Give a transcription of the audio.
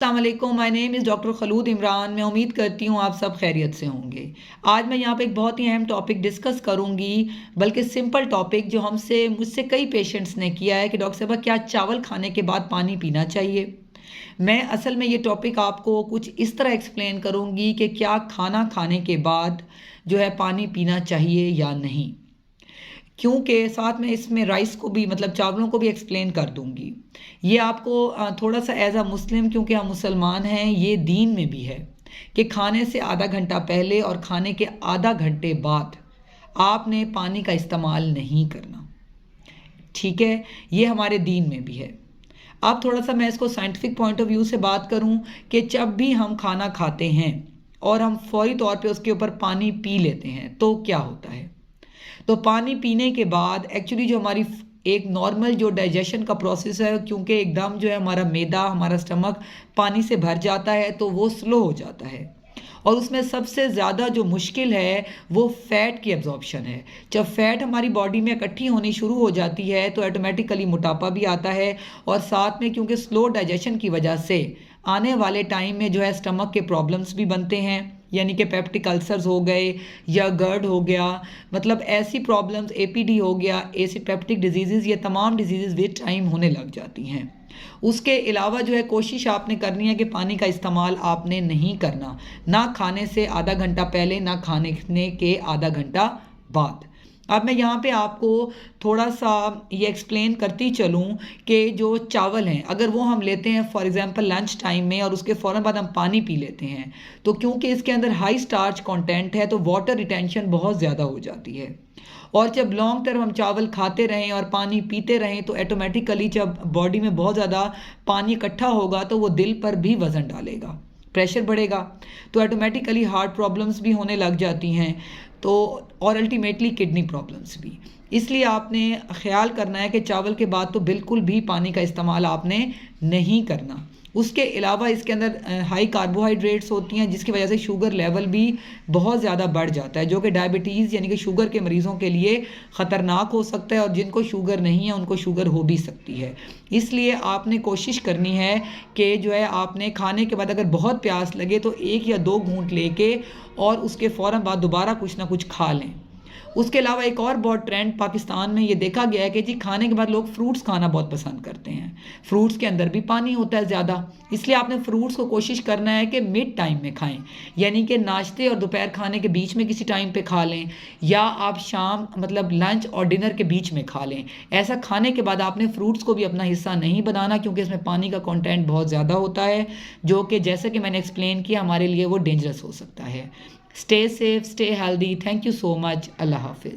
अस्सलामुअलैकुम, my name is doctor Khulood Imran. मैं उम्मीद करती हूँ आप सब खैरियत से होंगे। आज मैं यहाँ पे एक बहुत ही अहम टॉपिक डिस्कस करूँगी, बल्कि सिंपल टॉपिक जो मुझसे कई पेशेंट्स ने किया है कि डॉक्टर साहबा क्या चावल खाने के बाद पानी पीना चाहिए। मैं असल में ये टॉपिक आपको कुछ इस तरह एक्सप्लेन करूँगी कि क्या खाना खाने के बाद जो है पानी पीना चाहिए या नहीं, क्योंकि साथ में इसमें राइस को भी मतलब चावलों को भी एक्सप्लेन कर दूंगी। ये आपको थोड़ा सा एज अ मुस्लिम, क्योंकि हम मुसलमान हैं, ये दीन में भी है कि खाने से आधा घंटा पहले और खाने के आधा घंटे बाद आपने पानी का इस्तेमाल नहीं करना। ठीक है, ये हमारे दीन में भी है। अब थोड़ा सा मैं इसको साइंटिफिक पॉइंट ऑफ व्यू से बात करूं कि जब भी हम खाना खाते हैं और हम फौरी तौर पे उसके ऊपर पानी पी लेते हैं तो क्या होता है। तो पानी पीने के बाद एक्चुअली जो हमारी एक नॉर्मल जो डाइजेशन का प्रोसेस है, क्योंकि एकदम जो है हमारा मैदा, हमारा स्टमक पानी से भर जाता है तो वो स्लो हो जाता है। और उसमें सबसे ज़्यादा जो मुश्किल है वो फ़ैट की एब्जॉर्प्शन है। जब फ़ैट हमारी बॉडी में इकट्ठी होनी शुरू हो जाती है तो ऑटोमेटिकली मोटापा भी आता है, और साथ में क्योंकि स्लो डाइजेशन की वजह से आने वाले टाइम में जो है स्टमक के प्रॉब्लम्स भी बनते हैं, यानी कि पेप्टिक अल्सर्स हो गए या गर्ड हो गया, मतलब ऐसी प्रॉब्लम्स, एपीडी हो गया, एसिड पेप्टिक डिजीज़, ये तमाम डिजीज़ विद टाइम होने लग जाती हैं। उसके अलावा जो है कोशिश आपने करनी है कि पानी का इस्तेमाल आपने नहीं करना, ना खाने से आधा घंटा पहले, ना खाने के आधा घंटा बाद। अब मैं यहाँ पे आपको थोड़ा सा ये एक्सप्लेन करती चलूँ कि जो चावल हैं अगर वो हम लेते हैं फॉर एग्ज़ाम्पल लंच टाइम में और उसके फ़ौरन बाद हम पानी पी लेते हैं, तो क्योंकि इसके अंदर हाई स्टार्च कंटेंट है तो वाटर रिटेंशन बहुत ज़्यादा हो जाती है। और जब लॉन्ग टर्म हम चावल खाते रहें और पानी पीते रहें तो ऑटोमेटिकली जब बॉडी में बहुत ज़्यादा पानी इकट्ठा होगा तो वो दिल पर भी वज़न डालेगा, प्रेशर बढ़ेगा, तो ऑटोमेटिकली हार्ट प्रॉब्लम्स भी होने लग जाती हैं, तो और अल्टीमेटली किडनी प्रॉब्लम्स भी। इसलिए आपने ख्याल करना है कि चावल के बाद तो बिल्कुल भी पानी का इस्तेमाल आपने नहीं करना। उसके अलावा इसके अंदर हाई कार्बोहाइड्रेट्स होती हैं जिसकी वजह से शुगर लेवल भी बहुत ज़्यादा बढ़ जाता है, जो कि डायबिटीज़ यानी कि शुगर के मरीज़ों के लिए ख़तरनाक हो सकता है, और जिनको शुगर नहीं है उनको शुगर हो भी सकती है। इसलिए आपने कोशिश करनी है कि जो है आपने खाने के बाद अगर बहुत प्यास लगे तो 1 या 2 घूंट लेके और उसके फ़ौरन बाद दोबारा कुछ ना कुछ खा लें। उसके अलावा एक और बहुत ट्रेंड पाकिस्तान में ये देखा गया है कि जी खाने के बाद लोग फ्रूट्स खाना बहुत पसंद करते हैं। फ्रूट्स के अंदर भी पानी होता है ज़्यादा, इसलिए आपने फ्रूट्स को कोशिश करना है कि मिड टाइम में खाएं, यानी कि नाश्ते और दोपहर खाने के बीच में किसी टाइम पे खा लें, या आप शाम मतलब लंच और डिनर के बीच में खा लें। ऐसा खाने के बाद आपने फ्रूट्स को भी अपना हिस्सा नहीं बनाना, क्योंकि इसमें पानी का कंटेंट बहुत ज़्यादा होता है, जो कि जैसे कि मैंने एक्सप्लेन किया हमारे लिए वो डेंजरस हो सकता है। Stay safe, stay healthy. Thank you so much. अल्लाह हाफिज़।